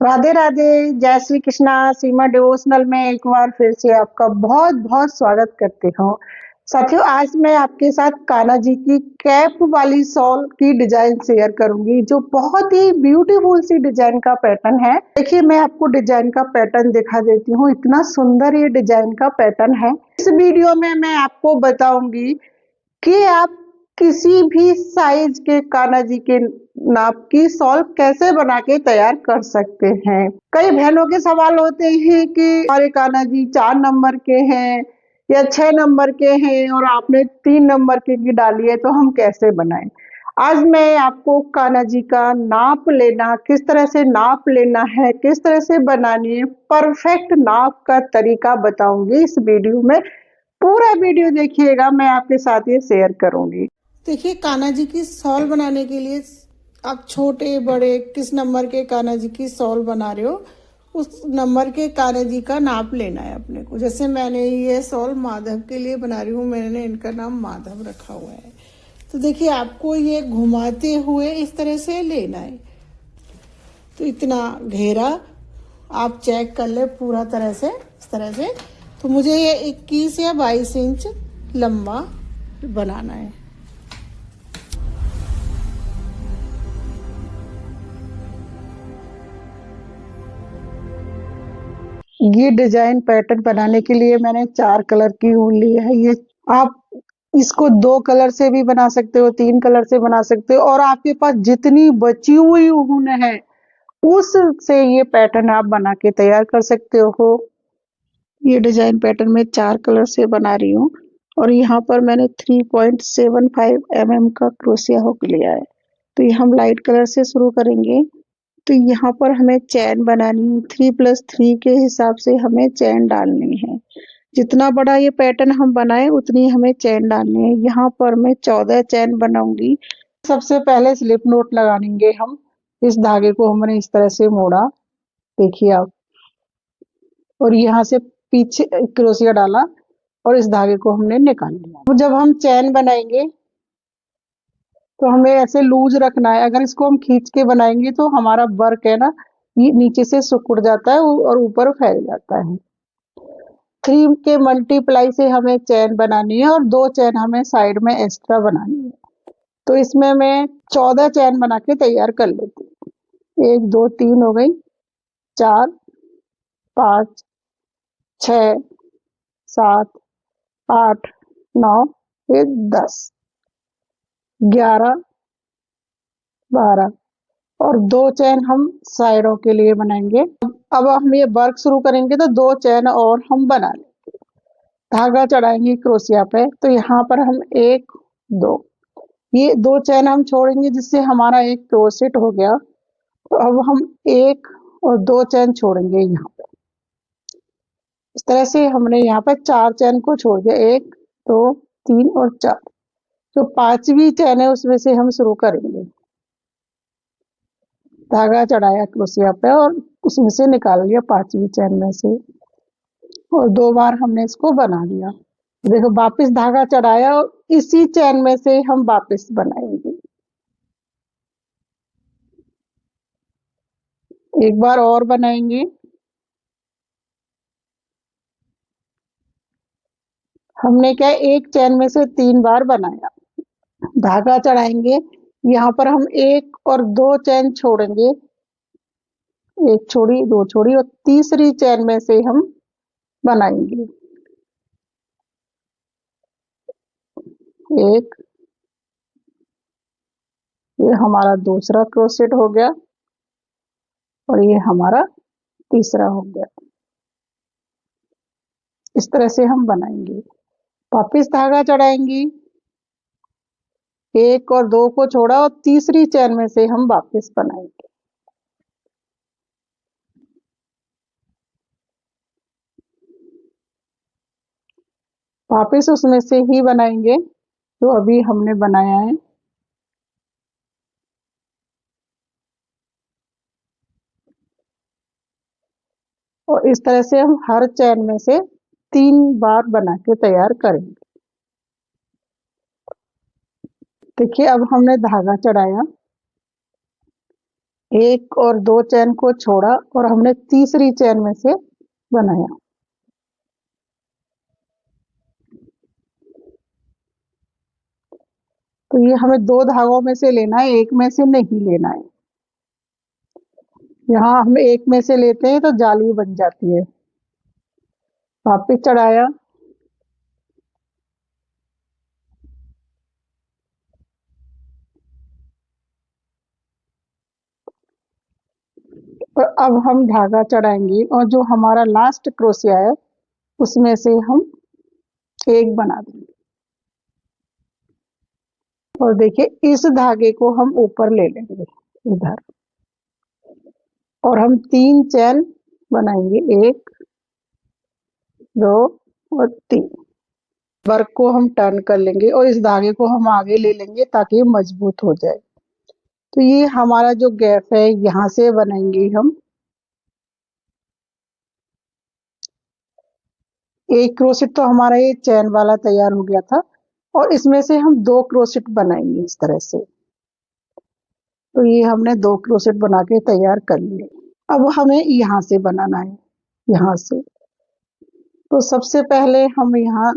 राधे राधे। जय श्री कृष्णा। सीमा डिवोशनल में एक बार फिर से आपका बहुत बहुत स्वागत करती हूँ। साथियों, आज मैं आपके साथ कान्हा जी की कैप वाली शॉल की डिजाइन शेयर करूंगी, जो बहुत ही ब्यूटीफुल सी डिजाइन का पैटर्न है। देखिए, मैं आपको डिजाइन का पैटर्न दिखा देती हूँ। इतना सुंदर ये डिजाइन का पैटर्न है। इस वीडियो में मैं आपको बताऊंगी कि आप किसी भी साइज के कान्हा जी के नाप की शॉल कैसे बना के तैयार कर सकते हैं। कई बहनों के सवाल होते हैं कि हमारे कान्हा जी 4 नंबर के हैं या 6 नंबर के हैं और आपने 3 नंबर के की डाली है, तो हम कैसे बनाएं। आज मैं आपको कान्हा जी का नाप लेना, किस तरह से नाप लेना है, किस तरह से बनानी है, परफेक्ट नाप का तरीका बताऊंगी इस वीडियो में। पूरा वीडियो देखिएगा, मैं आपके साथ ये शेयर करूंगी। देखिए, कान्हा जी की शॉल बनाने के लिए आप छोटे बड़े किस नंबर के कान्हा जी की शॉल बना रहे हो, उस नंबर के कान्हा जी का नाप लेना है अपने को। जैसे मैंने ये शॉल माधव के लिए बना रही हूँ, मैंने इनका नाम माधव रखा हुआ है। तो देखिए, आपको ये घुमाते हुए इस तरह से लेना है। तो इतना घेरा आप चेक कर ले पूरा तरह से, इस तरह से। तो मुझे ये 21 या 22 इंच लंबा बनाना है। ये डिजाइन पैटर्न बनाने के लिए मैंने 4 कलर की ऊन ली है। ये आप इसको 2 कलर से भी बना सकते हो, 3 कलर से बना सकते हो, और आपके पास जितनी बची हुई ऊन है उससे ये पैटर्न आप बना के तैयार कर सकते हो। ये डिजाइन पैटर्न मैं 4 कलर से बना रही हूँ और यहाँ पर मैंने 3.75 mm का क्रोशिया हुक लिया है। तो ये हम लाइट कलर से शुरू करेंगे। तो यहाँ पर हमें चैन बनानी है। 3+3 के हिसाब से हमें चैन डालनी है। जितना बड़ा ये पैटर्न हम बनाए उतनी हमें चैन डालनी है। यहाँ पर मैं 14 चैन बनाऊंगी। सबसे पहले स्लिप नोट लगाएंगे हम। इस धागे को हमने इस तरह से मोड़ा, देखिए आप, और यहाँ से पीछे क्रोशिया डाला और इस धागे को हमने निकाल लिया। तो जब हम चैन बनाएंगे तो हमें ऐसे लूज रखना है। अगर इसको हम खींच के बनाएंगे तो हमारा वर्क है ना, ये नीचे से सिकुड़ जाता है और ऊपर फैल जाता है। 3 के मल्टीप्लाई से हमें चैन बनानी है और 2 चैन हमें साइड में एक्स्ट्रा बनानी है। तो इसमें मैं 14 चैन बना के तैयार कर लेती हूँ। 1 2 3 हो गई, 4 5 6 7 8 9 फिर 10 11 12 और 2 चैन हम साइडों के लिए बनाएंगे। अब हम ये वर्क शुरू करेंगे तो 2 चैन और हम बना लेंगे। धागा चढ़ाएंगे क्रोशिया पे। तो यहाँ पर हम 1 2, ये 2 चैन हम छोड़ेंगे, जिससे हमारा एक क्रोशेट हो गया। तो अब हम 1 और 2 चैन छोड़ेंगे यहाँ पे। इस तरह से हमने यहाँ पे 4 चैन को छोड़ दिया। 1 2 3 और 4। जो 5वीं चैन है उसमें से हम शुरू करेंगे। धागा चढ़ाया क्रोशिया पे और उसमें से निकाल लिया 5वीं चैन में से, और 2 बार हमने इसको बना लिया। देखो, वापस धागा चढ़ाया और इसी चैन में से हम वापस बनाएंगे। एक बार और बनाएंगे। हमने क्या, एक चैन में से 3 बार बनाया। धागा चढ़ाएंगे, यहाँ पर हम 1 और 2 चैन छोड़ेंगे। 1 छोड़ी, 2 छोड़ी और तीसरी चैन में से हम बनाएंगे। 1, ये हमारा दूसरा क्रोशेट हो गया और ये हमारा तीसरा हो गया। इस तरह से हम बनाएंगे। वापिस धागा चढ़ाएंगी, 1 और 2 को छोड़ा और तीसरी चैन में से हम वापस बनाएंगे। वापस उसमें से ही बनाएंगे जो अभी हमने बनाया है। और इस तरह से हम हर चैन में से 3 बार बना के तैयार करेंगे। देखिए, अब हमने धागा चढ़ाया, एक और दो चैन को छोड़ा और हमने तीसरी चैन में से बनाया। तो ये हमें दो धागों में से लेना है, एक में से नहीं लेना है। यहाँ हम एक में से लेते हैं तो जाली बन जाती है। वापिस चढ़ाया और अब हम धागा चढ़ाएंगे और जो हमारा लास्ट क्रोशिया है उसमें से हम एक बना देंगे। और देखिए इस धागे को हम ऊपर ले लेंगे इधर और हम 3 चैन बनाएंगे, 1 2 और 3। वर्क को हम टर्न कर लेंगे और इस धागे को हम आगे ले लेंगे ताकि ये मजबूत हो जाए। तो ये हमारा जो गैप है यहाँ से बनाएंगे हम एक क्रोशेट। तो हमारा ये चैन वाला तैयार हो गया था और इसमें से हम 2 क्रोशेट बनाएंगे इस तरह से। तो ये हमने 2 क्रोशेट बना के तैयार कर लिए। अब हमें यहाँ से बनाना है, यहाँ से। तो सबसे पहले हम यहाँ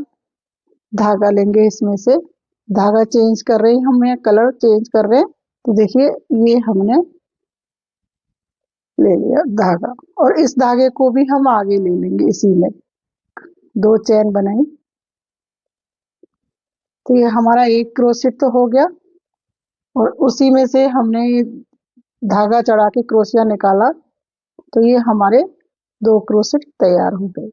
धागा लेंगे, इसमें से धागा चेंज कर रहे हैं हम, यहाँ कलर चेंज कर रहे हैं। तो देखिए ये हमने ले लिया धागा और इस धागे को भी हम आगे ले लेंगे, इसी में 2 चैन बनाई। तो ये हमारा एक क्रोशेट तो हो गया और उसी में से हमने धागा चढ़ा के क्रोशिया निकाला। तो ये हमारे 2 क्रोशेट तैयार हो गए।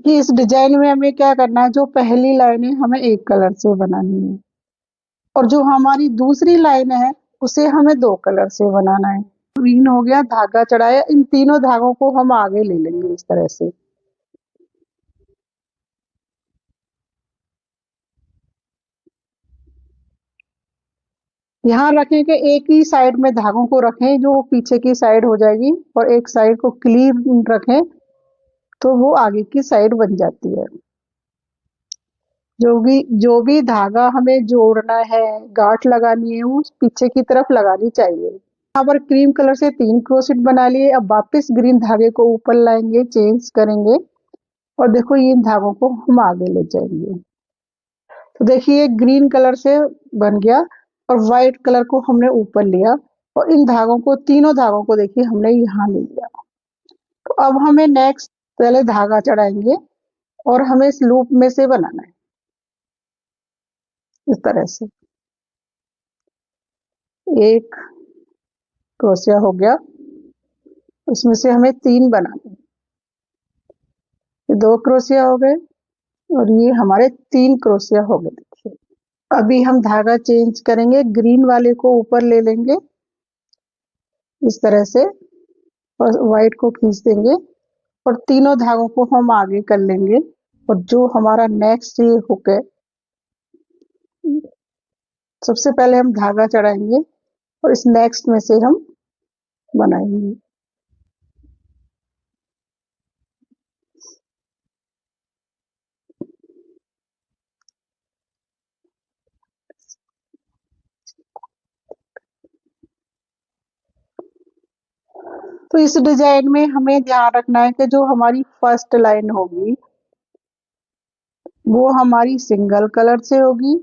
कि इस डिजाइन में हमें क्या करना है, जो पहली लाइन है हमें एक कलर से बनानी है और जो हमारी दूसरी लाइन है उसे हमें 2 कलर से बनाना है। ग्रीन हो गया, धागा चढ़ाया, इन तीनों धागों को हम आगे ले लेंगे इस तरह से। यहाँ रखें कि एक ही साइड में धागों को रखें, जो पीछे की साइड हो जाएगी, और एक साइड को क्लीन रखें तो वो आगे की साइड बन जाती है। जो भी धागा हमें जोड़ना है, गांठ लगानी है, वो पीछे की तरफ लगानी चाहिए। यहाँ पर क्रीम कलर से 3 क्रोशेट बना लिए। अब वापस ग्रीन धागे को ऊपर लाएंगे, चेंज करेंगे और देखो इन धागों को हम आगे ले जाएंगे। तो देखिए ग्रीन कलर से बन गया और व्हाइट कलर को हमने ऊपर लिया और इन धागों को, तीनों धागों को देखिए हमने यहाँ ले लिया। तो अब हमें नेक्स्ट पहले धागा चढ़ाएंगे और हमें इस लूप में से बनाना है इस तरह से। एक क्रोशिया हो गया, उसमें से हमें 3 बनाने हैं। ये 2 क्रोशिया हो गए और ये हमारे 3 क्रोशिया हो गए। देखिए अभी हम धागा चेंज करेंगे, ग्रीन वाले को ऊपर ले लेंगे इस तरह से और व्हाइट को खींच देंगे और तीनों धागों को हम आगे कर लेंगे। और जो हमारा नेक्स्ट ये हुक है, सबसे पहले हम धागा चढ़ाएंगे और इस नेक्स्ट में से हम बनाएंगे। तो इस डिजाइन में हमें ध्यान रखना है कि जो हमारी फर्स्ट लाइन होगी वो हमारी सिंगल कलर से होगी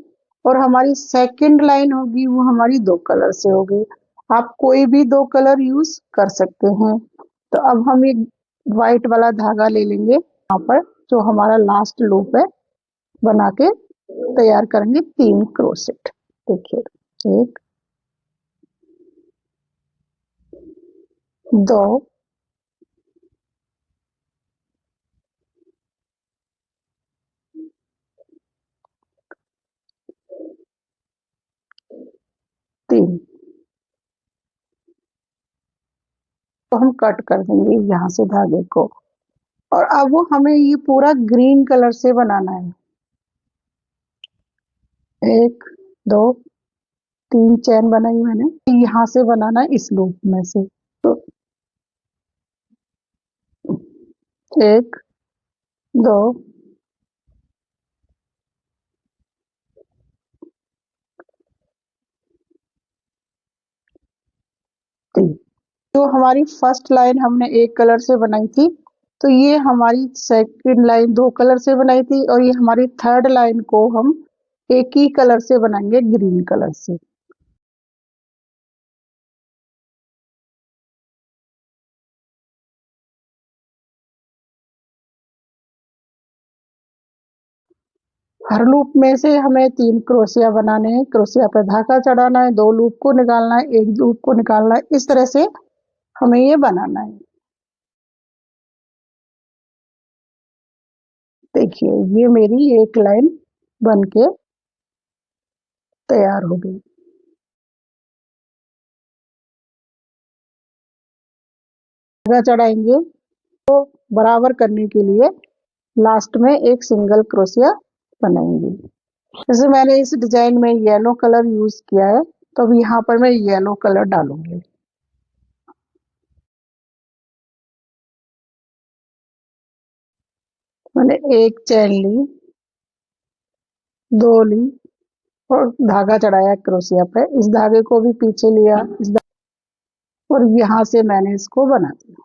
और हमारी सेकंड लाइन होगी वो हमारी 2 कलर से होगी। आप कोई भी 2 कलर यूज कर सकते हैं। तो अब हम एक व्हाइट वाला धागा ले लेंगे, यहाँ पर जो हमारा लास्ट लूप है बना के तैयार करेंगे 3 क्रोशेट। देखिए 1 2 3। तो हम कट कर देंगे यहाँ से धागे को और अब वो हमें ये पूरा ग्रीन कलर से बनाना है। 1 2 3 चैन बनाई मैंने, यहाँ से बनाना है इस लूप में से। तो 1 2 जो हमारी फर्स्ट लाइन हमने एक कलर से बनाई थी, तो ये हमारी सेकंड लाइन 2 कलर से बनाई थी और ये हमारी थर्ड लाइन को हम एक ही कलर से बनाएंगे, ग्रीन कलर से। हर लूप में से हमें 3 क्रोशिया बनाने हैं, क्रोशिया पे धागा चढ़ाना है, 2 लूप को निकालना है, 1 लूप को निकालना है, इस तरह से हमें ये बनाना है। देखिए ये मेरी एक लाइन बन के तैयार हो गई। धागा चढ़ाएंगे तो बराबर करने के लिए लास्ट में एक सिंगल क्रोशिया बनाएंगे। जैसे मैंने इस डिजाइन में येलो कलर यूज किया है, तो अब यहाँ पर मैं येलो कलर डालूंगी। मैंने एक चैन ली, 2 ली और धागा चढ़ाया क्रोशिया पे। इस धागे को भी पीछे लिया और यहाँ से मैंने इसको बना दिया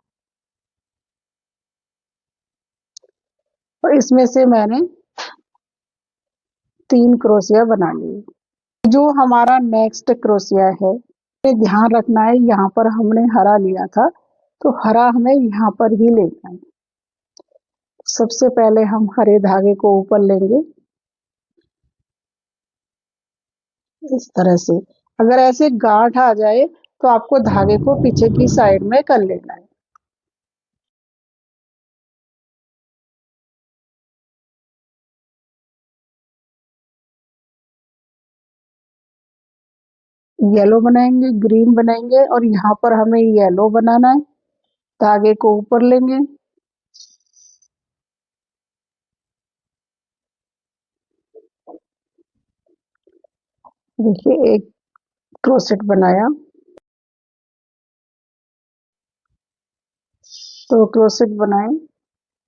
और इसमें से मैंने 3 क्रोशिया बना लिए। जो हमारा नेक्स्ट क्रोशिया है, ये ध्यान रखना है, यहाँ पर हमने हरा लिया था, तो हरा हमें यहाँ पर भी लेना है। सबसे पहले हम हरे धागे को ऊपर लेंगे इस तरह से। अगर ऐसे गांठ आ जाए तो आपको धागे को पीछे की साइड में कर लेना है। येलो बनाएंगे, ग्रीन बनाएंगे और यहाँ पर हमें येलो बनाना है। धागे को ऊपर लेंगे, देखिए एक क्रोसेट बनाया, 2 क्रोसेट बनाए,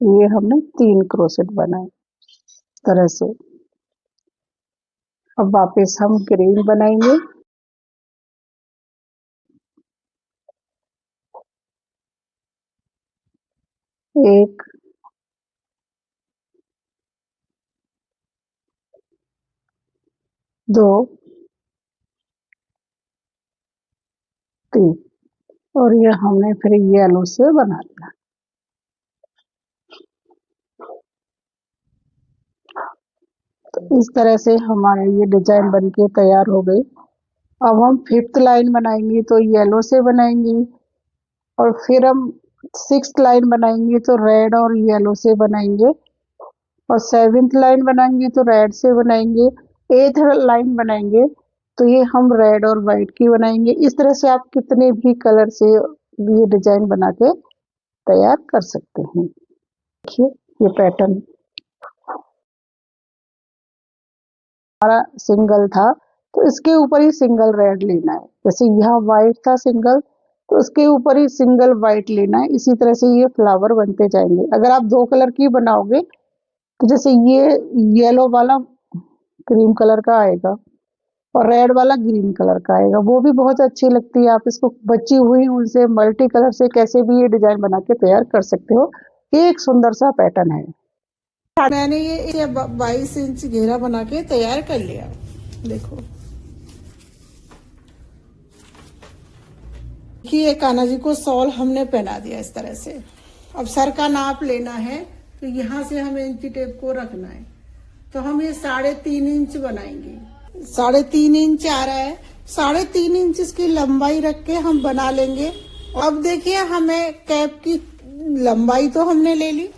ये हमने 3 क्रोसेट बनाए इस तरह से। अब वापस हम ग्रीन बनाएंगे, एक, 2, 3 और ये हमने फिर येलो से बना दिया। तो इस तरह से हमारे ये डिजाइन बनके तैयार हो गई। अब हम 5th लाइन बनाएंगे तो येलो से बनाएंगे और फिर हम 6th लाइन बनाएंगे तो रेड और येलो से बनाएंगे और 7th लाइन बनाएंगे तो रेड से बनाएंगे। 8th लाइन बनाएंगे तो ये हम रेड और वाइट की बनाएंगे। इस तरह से आप कितने भी कलर से ये डिजाइन बना के तैयार कर सकते हैं। देखिए ये पैटर्न हमारा सिंगल था, तो इसके ऊपर ही सिंगल रेड लेना है। जैसे यहाँ व्हाइट था सिंगल, तो उसके ऊपर ही सिंगल व्हाइट लेना है। इसी तरह से ये फ्लावर बनते जाएंगे। अगर आप 2 कलर की बनाओगे तो जैसे ये येलो वाला क्रीम कलर का आएगा और रेड वाला ग्रीन कलर का आएगा, वो भी बहुत अच्छी लगती है। आप इसको बची हुई उनसे मल्टी कलर से कैसे भी ये डिजाइन बना के तैयार कर सकते हो। ये एक सुंदर सा पैटर्न है। मैंने ये 22 इंच घेरा बना के तैयार कर लिया। देखो कि ये कान्हा जी को शॉल हमने पहना दिया इस तरह से। अब सर का नाप लेना है, तो यहाँ से हमें इंची टेप को रखना है। तो हम ये 3.5 इंच बनाएंगे। 3.5 इंच आ रहा है, 3.5 इंच इसकी लंबाई रख के हम बना लेंगे। अब देखिए हमें कैप की लंबाई तो हमने ले ली।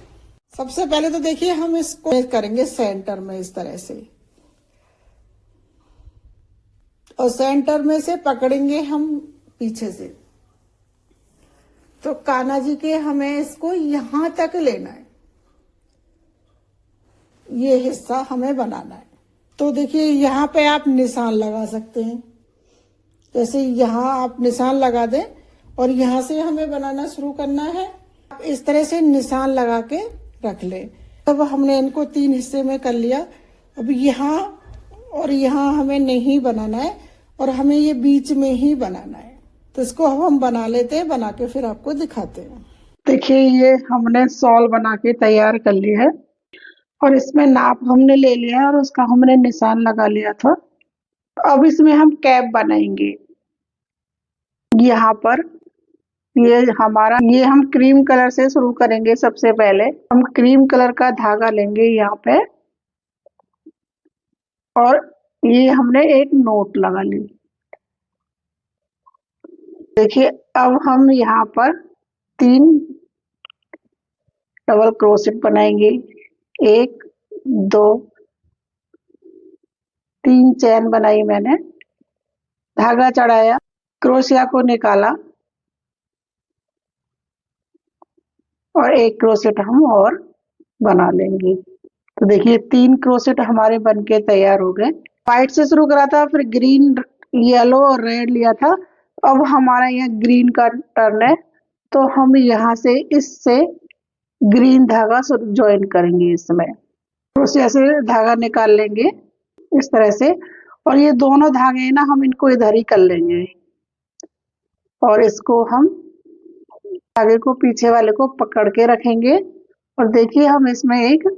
सबसे पहले तो देखिए हम इसको करेंगे सेंटर में इस तरह से और सेंटर में से पकड़ेंगे हम पीछे से। तो कान्हा जी के हमें इसको यहां तक लेना है, ये हिस्सा हमें बनाना है। तो देखिए यहाँ पे आप निशान लगा सकते हैं। जैसे यहाँ आप निशान लगा दें और यहाँ से हमें बनाना शुरू करना है। आप इस तरह से निशान लगा के रख ले। अब हमने इनको 3 हिस्से में कर लिया। अब यहाँ और यहाँ हमें नहीं बनाना है और हमें ये बीच में ही बनाना है। तो इसको हम बना लेते हैं, बना के फिर आपको दिखाते हैं। देखिए ये हमने शॉल बना के तैयार कर लिया है और इसमें नाप हमने ले लिया है और उसका हमने निशान लगा लिया था। अब इसमें हम कैप बनाएंगे। यहाँ पर ये हम क्रीम कलर से शुरू करेंगे। सबसे पहले हम क्रीम कलर का धागा लेंगे यहाँ पे और ये हमने एक नोट लगा ली। देखिए अब हम यहाँ पर 3 डबल क्रोशेट बनाएंगे। 1 2 3 चैन बनाई मैंने, धागा चढ़ाया, क्रोशिया को निकाला और 1 क्रोशेट हम और बना लेंगे। तो देखिए 3 क्रोशेट हमारे बनके तैयार हो गए। व्हाइट से शुरू करा था, फिर ग्रीन, येलो और रेड लिया था। अब हमारा यहाँ ग्रीन का टर्न है, तो हम यहाँ से इससे ग्रीन धागा ज्वाइन करेंगे। इसमें क्रोशिया से धागा निकाल लेंगे इस तरह से, और ये दोनों धागे ना हम इनको इधर ही कर लेंगे और इसको हम धागे को पीछे वाले को पकड़ के रखेंगे और देखिए हम इसमें एक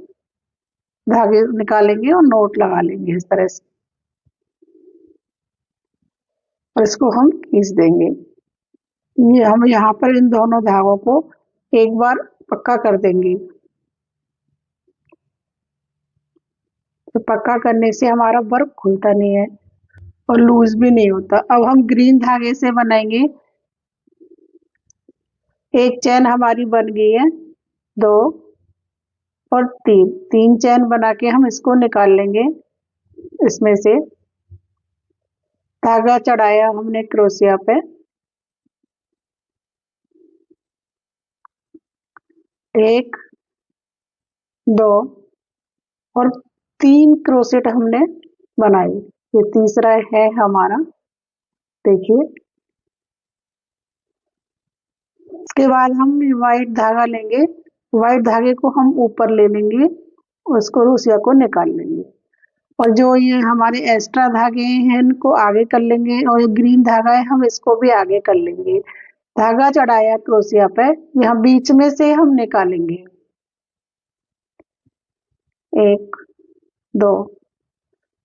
धागे निकालेंगे और नोट लगा लेंगे इस तरह से और इसको हम खींच देंगे। ये हम यहाँ पर इन दोनों धागों को एक बार पक्का कर देंगे। तो पक्का करने से हमारा वर्क खुलता नहीं है और लूज भी नहीं होता। अब हम ग्रीन धागे से बनाएंगे। एक चैन हमारी बन गई है, 2 और 3 चैन बना के हम इसको निकाल लेंगे। इसमें से धागा चढ़ाया हमने क्रोशिया पे, 1 2 और 3 क्रोशेट हमने बनाए। ये तीसरा है हमारा। देखिए इसके बाद हम व्हाइट धागा लेंगे। व्हाइट धागे को हम ऊपर ले लेंगे, उसको क्रोशिया को निकाल लेंगे और जो ये हमारे एक्स्ट्रा धागे हैं इनको आगे कर लेंगे और ये ग्रीन धागा है हम इसको भी आगे कर लेंगे। धागा चढ़ाया क्रोशिया पे, यहाँ बीच में से हम निकालेंगे। 1 2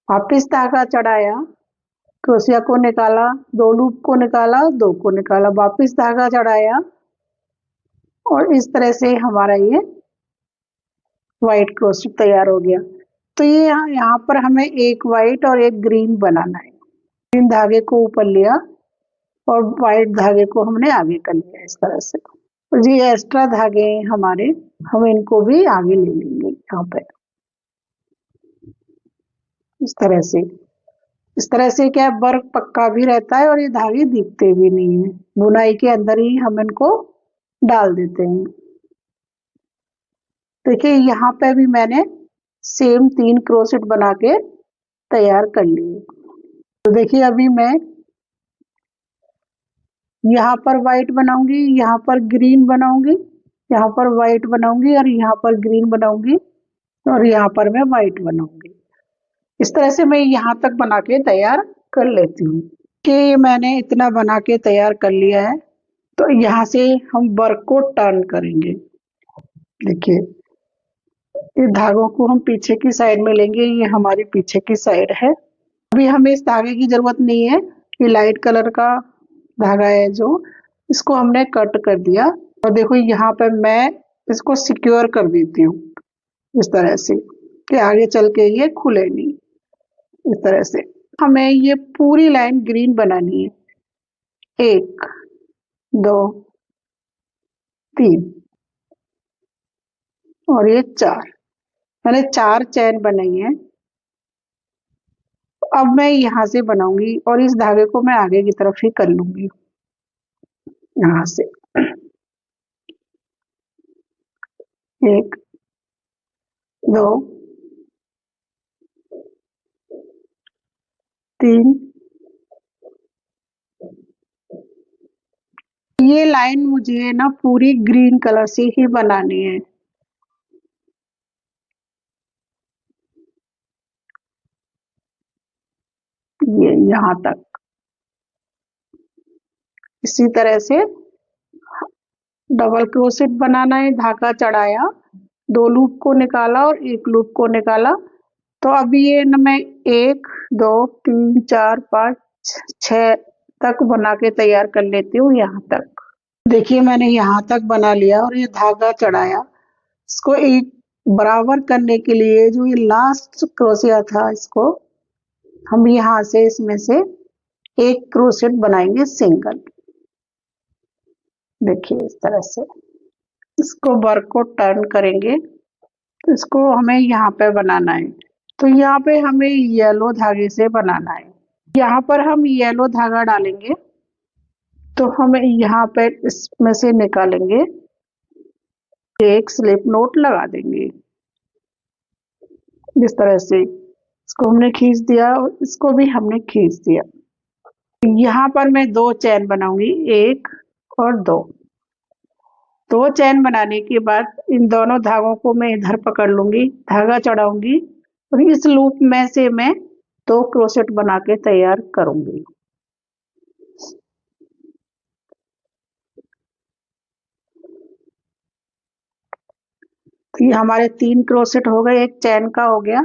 वापिस धागा चढ़ाया, क्रोशिया को निकाला, 2 लूप को निकाला, 2 को निकाला, वापिस धागा चढ़ाया और इस तरह से हमारा ये व्हाइट क्रोशेट तैयार हो गया। तो ये यहाँ पर हमें एक व्हाइट और एक ग्रीन बनाना है। ग्रीन धागे को ऊपर लिया और व्हाइट धागे को हमने आगे कर लिया इस तरह से। और ये एक्स्ट्रा धागे हैं हमारे, हम इनको भी आगे ले लेंगे यहाँ पे इस तरह से। इस तरह से क्या वर्क पक्का भी रहता है और ये धागे दिखते भी नहीं है। बुनाई के अंदर ही हम इनको डाल देते हैं। देखिए यहाँ पे भी मैंने सेम 3 क्रोशेट बना के तैयार कर लिए। तो देखिए अभी मैं यहाँ पर व्हाइट बनाऊंगी, यहाँ पर ग्रीन बनाऊंगी, यहाँ पर व्हाइट बनाऊंगी और यहाँ पर ग्रीन बनाऊंगी और यहाँ पर मैं व्हाइट बनाऊंगी। इस तरह से मैं यहाँ तक बना के तैयार कर लेती हूँ कि मैंने इतना बना के तैयार कर लिया है। तो यहाँ से हम वर्क को टर्न करेंगे। देखिए ये धागों को हम पीछे की साइड में लेंगे, ये हमारी पीछे की साइड है। अभी हमें इस धागे की जरूरत नहीं है, ये लाइट कलर का धागा है जो, इसको हमने कट कर दिया और देखो यहाँ पे मैं इसको सिक्योर कर देती हूँ इस तरह से कि आगे चल के ये खुले नहीं। इस तरह से हमें ये पूरी लाइन ग्रीन बनानी है। 1 2 3 और ये 4, मैंने 4 चैन बनाई है। अब मैं यहाँ से बनाऊंगी और इस धागे को मैं आगे की तरफ ही कर लूंगी यहाँ से। 1 2 3, ये लाइन मुझे ना पूरी ग्रीन कलर से ही बनानी है। ये यहाँ तक इसी तरह से डबल क्रोशेट बनाना है। धागा चढ़ाया, 2 लूप को निकाला और 1 लूप को निकाला। तो अभी ये न मैं 1 2 3 4 5 6 तक बना के तैयार कर लेती हूँ। यहाँ तक देखिए मैंने यहाँ तक बना लिया और ये धागा चढ़ाया। इसको एक बराबर करने के लिए जो ये लास्ट क्रोशिया था, इसको हम यहाँ से इसमें से एक क्रोशेट बनाएंगे सिंगल। देखिए इस तरह से इसको वर्क को टर्न करेंगे तो इसको हमें यहाँ पे बनाना है। तो यहाँ पे हमें येलो धागे से बनाना है। यहाँ पर हम येलो धागा डालेंगे तो हमें यहाँ पे इसमें से निकालेंगे, एक स्लिप नोट लगा देंगे इस तरह से। इसको हमने खींच दिया और इसको भी हमने खींच दिया। यहाँ पर मैं 2 चैन बनाऊंगी, 1 और 2। 2 चैन बनाने के बाद इन दोनों धागों को मैं इधर पकड़ लूंगी, धागा चढ़ाऊंगी और इस लूप में से मैं 2 क्रोशेट बना के तैयार करूंगी। तो ये हमारे 3 क्रोशेट हो गए, एक चैन का हो गया।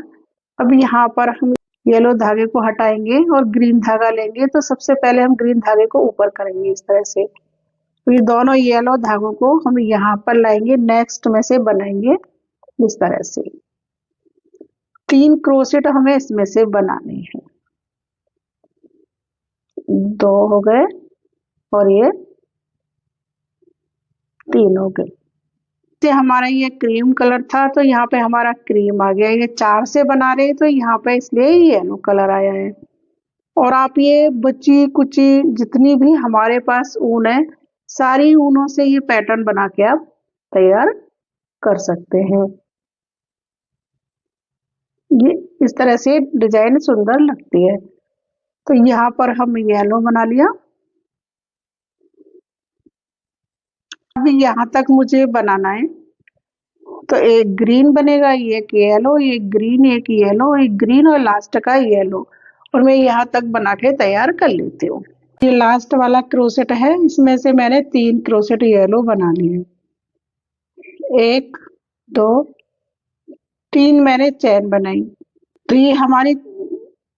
अब यहाँ पर हम येलो धागे को हटाएंगे और ग्रीन धागा लेंगे। तो सबसे पहले हम ग्रीन धागे को ऊपर करेंगे इस तरह से। तो ये दोनों येलो धागों को हम यहाँ पर लाएंगे, नेक्स्ट में से बनाएंगे इस तरह से। 3 क्रोशेट हमें इसमें से बनाने हैं। 2 हो गए और ये 3 हो गए। से हमारा ये क्रीम कलर था तो यहाँ पे हमारा क्रीम आ गया। ये 4 से बना रहे हैं तो यहाँ पे इसलिए येलो कलर आया है। और आप ये बची कुची जितनी भी हमारे पास ऊन है, सारी ऊनों से ये पैटर्न बना के आप तैयार कर सकते हैं। ये इस तरह से डिजाइन सुंदर लगती है। तो यहाँ पर हम येलो बना लिया। अभी यहाँ तक मुझे बनाना है तो एक ग्रीन बनेगा, एक येलो, एक ग्रीन, एक येलो, एक ग्रीन और लास्ट का येलो। और मैं यहाँ तक बना के तैयार कर लेती हूँ। ये लास्ट वाला क्रोशेट है, इसमें से मैंने 3 क्रोशेट येलो बना लिए। 1 2 3 मैंने चैन बनाई। तो ये हमारी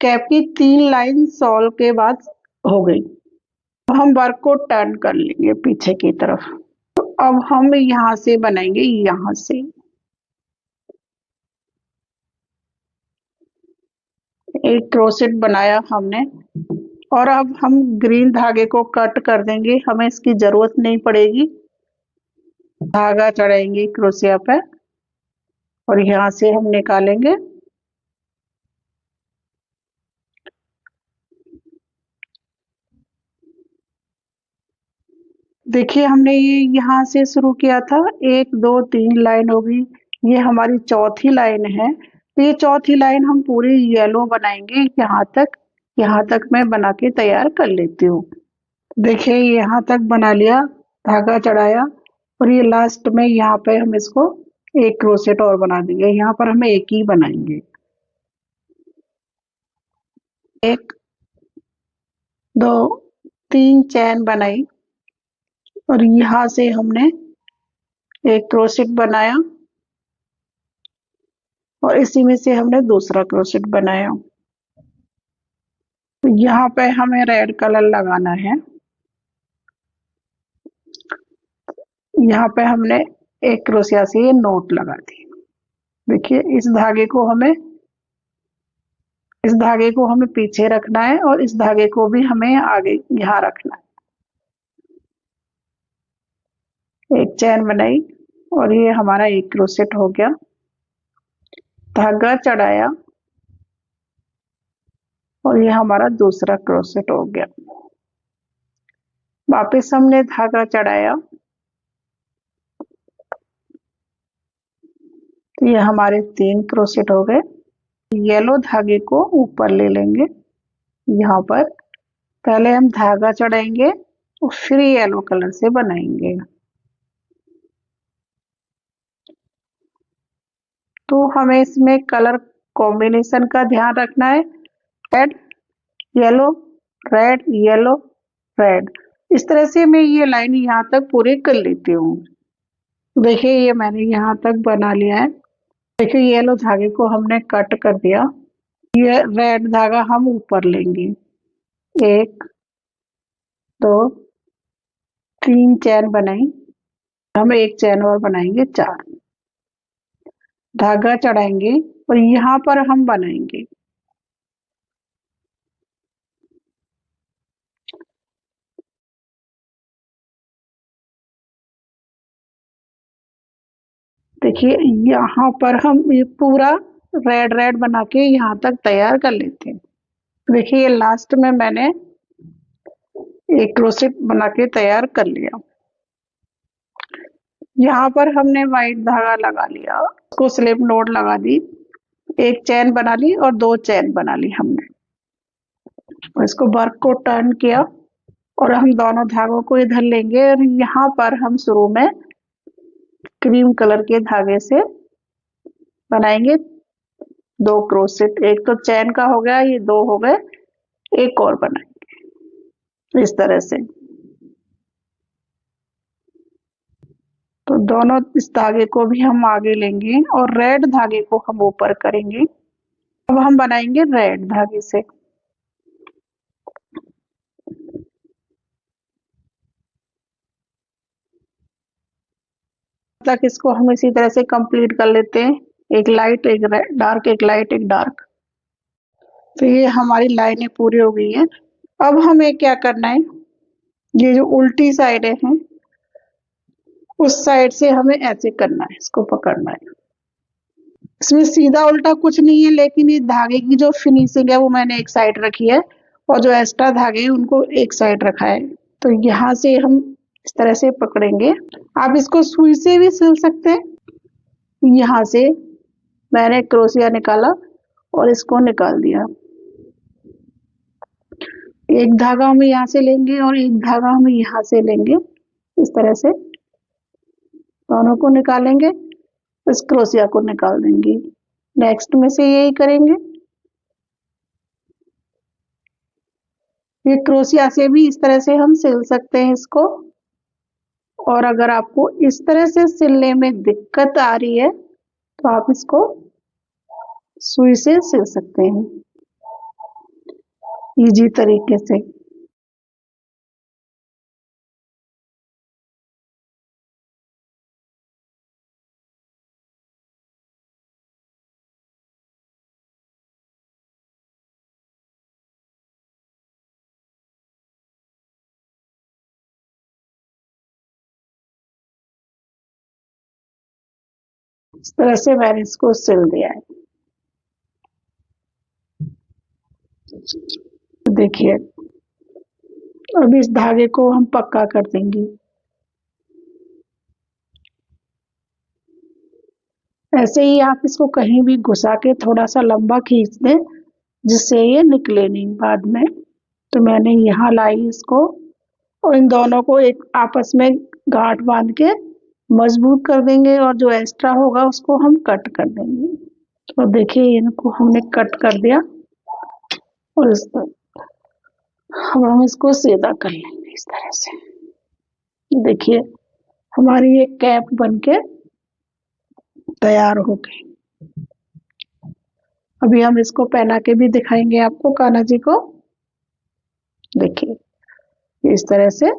कैप की 3 लाइन सॉल के बाद हो गई। तो हम वर्क को टर्न कर लेंगे पीछे की तरफ। तो अब हम यहाँ से बनाएंगे, यहाँ से एक क्रोशेट बनाया हमने और अब हम ग्रीन धागे को कट कर देंगे, हमें इसकी जरूरत नहीं पड़ेगी। धागा चढ़ाएंगे क्रोशिया पे और यहाँ से हम निकालेंगे। देखिए हमने ये यहाँ से शुरू किया था, 1 2 3 लाइन हो गई। ये हमारी चौथी लाइन है। तो ये चौथी लाइन हम पूरी येलो बनाएंगे। यहाँ तक मैं बना के तैयार कर लेती हूँ। देखिए यहाँ तक बना लिया, धागा चढ़ाया और ये लास्ट में यहाँ पे हम इसको एक क्रोशेट और बना देंगे। यहाँ पर हमें एक ही बनाएंगे। 1 2 3 चैन बनाई और यहाँ से हमने एक क्रोशेट बनाया और इसी में से हमने दूसरा क्रोशेट बनाया। तो यहाँ पे हमें रेड कलर लगाना है। यहाँ पे हमने एक क्रोशिया से ये नोट लगा दी। देखिए इस धागे को हमें पीछे रखना है और इस धागे को भी हमें आगे यहाँ रखना है। एक चैन बनाई और ये हमारा एक क्रोशेट हो गया। धागा चढ़ाया और ये हमारा दूसरा क्रोशेट हो गया। वापस हमने धागा चढ़ाया तो ये हमारे 3 क्रोशेट हो गए। येलो धागे को ऊपर ले लेंगे। यहाँ पर पहले हम धागा चढ़ाएंगे और फिर येलो कलर से बनाएंगे। तो हमें इसमें कलर कॉम्बिनेशन का ध्यान रखना है। Red yellow, red yellow, red, इस तरह से मैं ये लाइन यहाँ तक पूरी कर लेती हूँ। देखिए ये मैंने यहाँ तक बना लिया है। देखिए येलो धागे को हमने कट कर दिया। ये रेड धागा हम ऊपर लेंगे, 1 2 3 चैन बनाई, हम एक चैन और बनाएंगे, 4 धागा चढ़ाएंगे और यहाँ पर हम बनाएंगे। देखिए यहाँ पर हम ये पूरा रेड रेड बना के यहाँ तक तैयार कर लेते हैं। देखिए ये लास्ट में मैंने एक क्रोशेट बना के तैयार कर लिया। यहाँ पर हमने वाइट धागा लगा लिया, उसको स्लिप नॉट लगा दी, एक चैन बना ली और 2 चैन बना ली हमने। और इसको वर्क को टर्न किया और हम दोनों धागों को इधर लेंगे और यहाँ पर हम शुरू में क्रीम कलर के धागे से बनाएंगे 2 क्रोशेट। एक तो चैन का हो गया, ये 2 हो गए, एक और बनाएंगे इस तरह से। तो दोनों इस धागे को भी हम आगे लेंगे और रेड धागे को हम ऊपर करेंगे। अब हम बनाएंगे रेड धागे से। तक इसको हम इसी तरह से कंप्लीट कर लेते हैं, एक लाइट एक डार्क, एक लाइट एक डार्क। तो ये हमारी लाइनें पूरी हो गई हैं। अब हमें क्या करना है, ये जो उल्टी साइडें हैं उस साइड से हमें ऐसे करना है, इसको पकड़ना है। इसमें सीधा उल्टा कुछ नहीं है, लेकिन ये धागे की जो फिनिशिंग है वो मैंने एक साइड रखी है और जो एक्स्ट्रा धागे हैं उनको एक साइड रखा है। तो यहाँ से हम इस तरह से पकड़ेंगे। आप इसको सुई से भी सिल सकते हैं। यहाँ से मैंने क्रोशिया निकाला और इसको निकाल दिया। एक धागा हम यहाँ से लेंगे और एक धागा हम यहाँ से लेंगे, इस तरह से दोनों को निकालेंगे, इस क्रोशिया को निकाल देंगे। नेक्स्ट में से यही करेंगे। ये क्रोशिया से भी इस तरह से हम सिल सकते हैं इसको। और अगर आपको इस तरह से सिलने में दिक्कत आ रही है तो आप इसको सुई से सिल सकते हैं इजी तरीके से। इस तरह से मैंने इसको सिल दिया है। देखिए अब इस धागे को हम पक्का कर देंगे। ऐसे ही आप इसको कहीं भी घुसा के थोड़ा सा लंबा खींच दें जिससे ये निकले नहीं बाद में। तो मैंने यहाँ लाई इसको और इन दोनों को एक आपस में गांठ बांध के मजबूत कर देंगे और जो एक्स्ट्रा होगा उसको हम कट कर देंगे। तो देखिए इनको हमने कट कर दिया और हम इसको सीधा कर लेंगे इस तरह से। देखिए हमारी ये कैप बनके तैयार हो गई। अभी हम इसको पहना के भी दिखाएंगे आपको कान्हा जी को। देखिए इस तरह से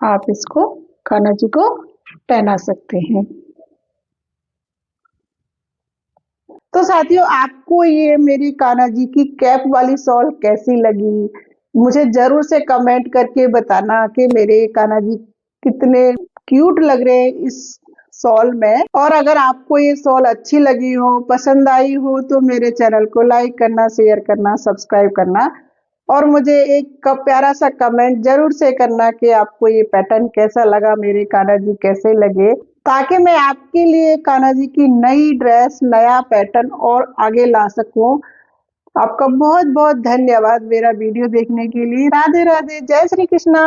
आप इसको कान्हा जी को पहना सकते हैं। तो साथियों आपको ये मेरी कान्हा जी की कैप वाली शॉल कैसी लगी, मुझे जरूर से कमेंट करके बताना कि मेरे कान्हा जी कितने क्यूट लग रहे हैं इस शॉल में। और अगर आपको ये शॉल अच्छी लगी हो, पसंद आई हो तो मेरे चैनल को लाइक करना, शेयर करना, सब्सक्राइब करना और मुझे एक प्यारा सा कमेंट जरूर से करना कि आपको ये पैटर्न कैसा लगा, मेरे कान्हा जी कैसे लगे, ताकि मैं आपके लिए कान्हा जी की नई ड्रेस, नया पैटर्न और आगे ला सकूं। आपका बहुत बहुत धन्यवाद मेरा वीडियो देखने के लिए। राधे राधे, जय श्री कृष्णा।